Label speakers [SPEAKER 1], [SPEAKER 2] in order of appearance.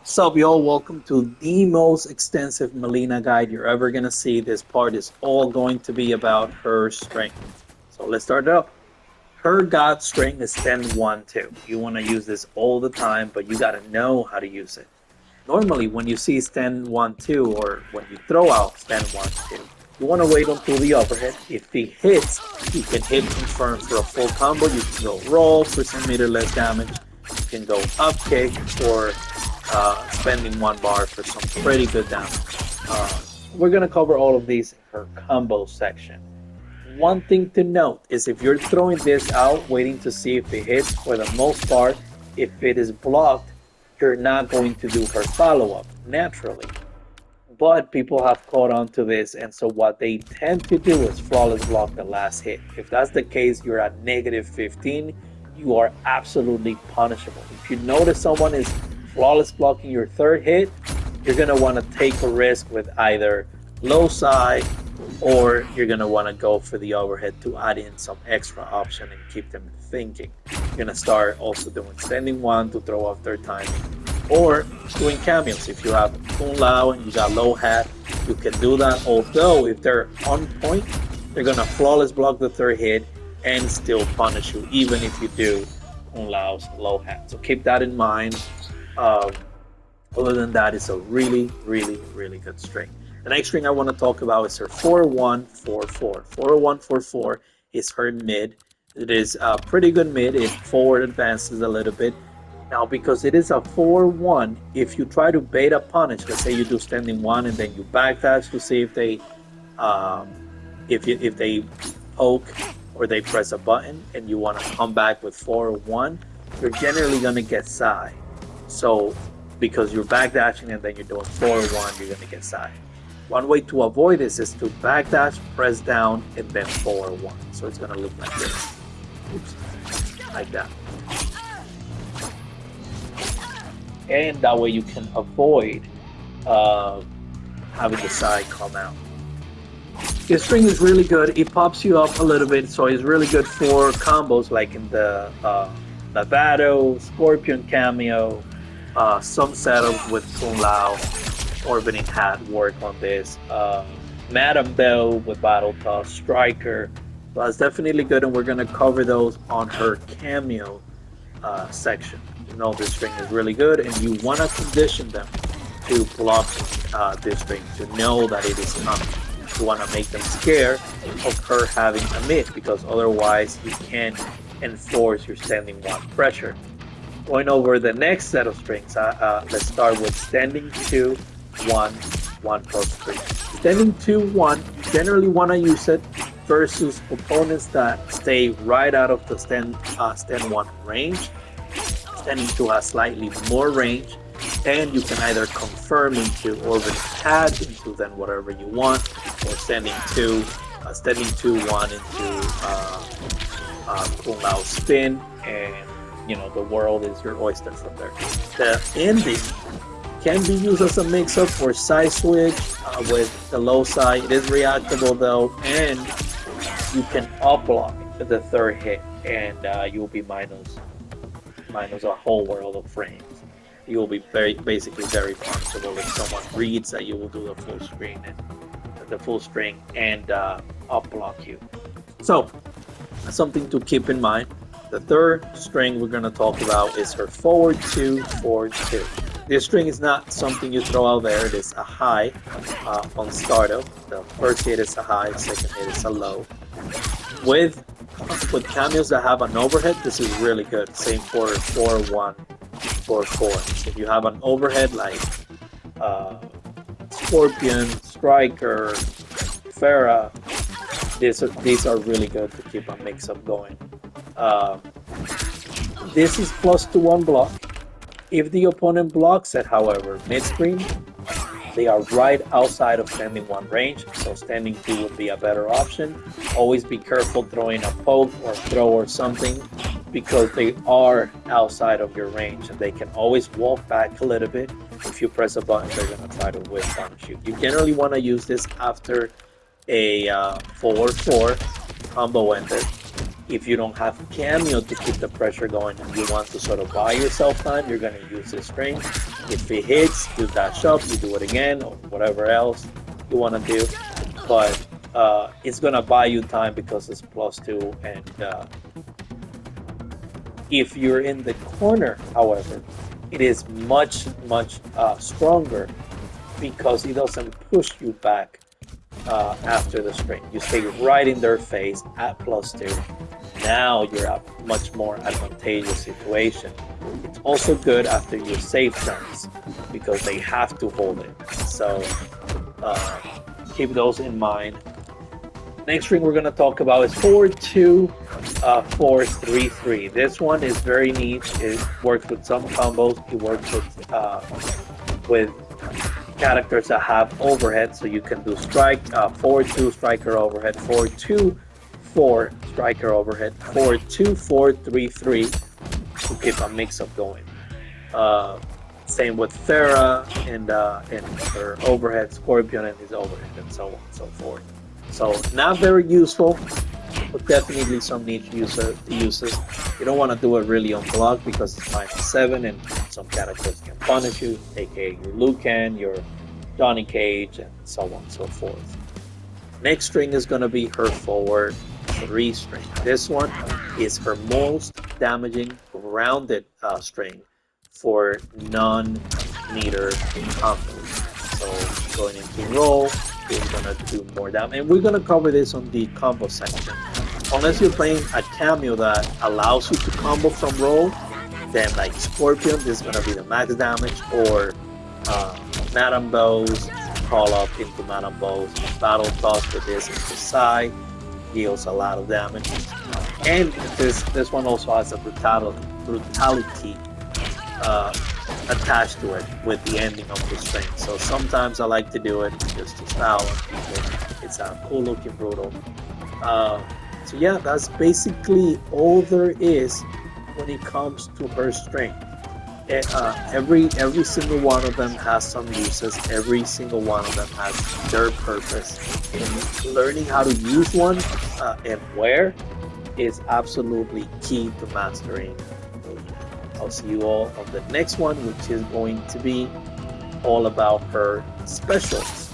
[SPEAKER 1] Sup y'all, welcome to the most extensive Mileena guide you're ever gonna see. This part is all going to be about her strength. So let's start it up. Her god string is stand 1 2. You wanna use this all the time, but you gotta know how to use it. Normally when you see stand 1 2 or when you throw out stand 1 2, you wanna wait until the overhead. If he hits, you can hit confirm for a full combo. You can go roll for some meter less damage. You can go up kick or spending 1 bar for some pretty good damage. We're gonna cover all of these in her combo section. One thing to note is if you're throwing this out, waiting to see if it hits, for the most part, if it is blocked, you're not going to do her follow-up naturally. But people have caught on to this, and so what they tend to do is flawless block the last hit. If that's the case, you're at negative 15. You are absolutely punishable. If you notice someone is flawless blocking your third hit, you're going to want to take a risk with either low side or you're going to want to go for the overhead to add in some extra option and keep them thinking. You're going to start also doing standing 1 to throw off their timing or doing cameos. If you have Kung Lao and you got low hat, you can do that. Although if they're on point, they're going to flawless block the third hit and still punish you, even if you do Kung Lao's low hat. So keep that in mind. Other than that, it's a really good string. The next string I want to talk about is her 4-1-4-4. 4-1-4-4 is her mid. It is a pretty good mid. It forward advances a little bit. Now, because it is a 4-1, if you try to beta punish, let's say you do standing 1 and then you backdash to see if they if they poke or they press a button and you want to come back with 4-1, you're generally going to get side. So because you're backdashing and then you're doing 4-1, you're going to get side. One way to avoid this is to backdash, press down, and then 4-1. So it's going to look like this. Oops. Like that. And that way you can avoid having the side come out. This string is really good. It pops you up a little bit, so it's really good for combos like in the Lavado, Scorpion cameo, some setups with Kung Lao, Orbiting Hat work on this. Madame Bell with Battle Toss, Striker. So that's definitely good, and we're going to cover those on her cameo section. You know this string is really good, and you want to condition them to block this string, to know that it is coming. You want to make them scared of her having a mid, because otherwise you can't enforce your standing 1 pressure. Going over the next set of strings, let's start with standing 2, 1, 1 plus 3. Standing 2, 1, you generally want to use it versus opponents that stay right out of the stand 1 range. Standing 2 has slightly more range, and you can either confirm into Orbiting Hat, into then whatever you want, or standing 2, 1 into Kung Lao spin, and you know the world is your oyster from there. The ending can be used as a mix-up for side switch with the low side. It is reactable though, and you can up block the third hit, and you'll be minus a whole world of frames. You will be basically very punishable if someone reads that you will do the full screen and the full string and up block you. So something to keep in mind. The third string we're going to talk about is her forward 2, forward 2. This string is not something you throw out there. It is a high on startup. The first hit is a high, the second hit is a low. With cameos that have an overhead, this is really good. Same for 4-1, 4-4. If you have an overhead like Scorpion, Striker, Farah, these are really good to keep a mix-up going. This is +1 block. If the opponent blocks it, however, mid-screen, they are right outside of standing 1 range, so standing 2 would be a better option. Always be careful throwing a poke or throw or something, because they are outside of your range and they can always walk back a little bit. If you press a button, they're going to try to whip punish you. You generally want to use this after a 4-4 combo ended. If you don't have cameo to keep the pressure going and you want to sort of buy yourself time, you're going to use this string. If it hits, you dash up, you do it again, or whatever else you want to do. But it's going to buy you time because it's +2. And if you're in the corner, however, it is much, much stronger because it doesn't push you back after the string. You stay right in their face at +2. Now you're a much more advantageous situation. It's also good after your safe turns because they have to hold it. So keep those in mind. Next string we're going to talk about is 4-2-4-3-3. This one is very neat. It works with some combos. It works with characters that have overhead, so you can do strike 4-2 striker overhead, 4-2-4 striker overhead, 4-2-4-3-3 to keep a mix-up going. Same with Farah and her overhead, Scorpion and his overhead, and so on and so forth. So not very useful, but definitely some niche uses. You don't want to do it really on block because it's -7 and some characters can punish you, aka your Liu Kang, your Johnny Cage, and so on and so forth. Next string is going to be her forward 3 string. This one is her most damaging rounded string for non-meter combos. So going into roll, is gonna do more damage, and we're gonna cover this on the combo section. Unless you're playing a cameo that allows you to combo from roll, then like Scorpion, this is gonna be the max damage, or Madame Bows, call up into Madame Bows, battle toss with this into side, deals a lot of damage. And this one also has a brutality attached to it with the ending of the string. So sometimes I like to do it just to style on people. It's a cool looking brutal. So yeah, that's basically all there is when it comes to her string. Every single one of them has some uses. Every single one of them has their purpose. And learning how to use one and where is absolutely key to mastering. I'll see you all on the next one, which is going to be all about her specials.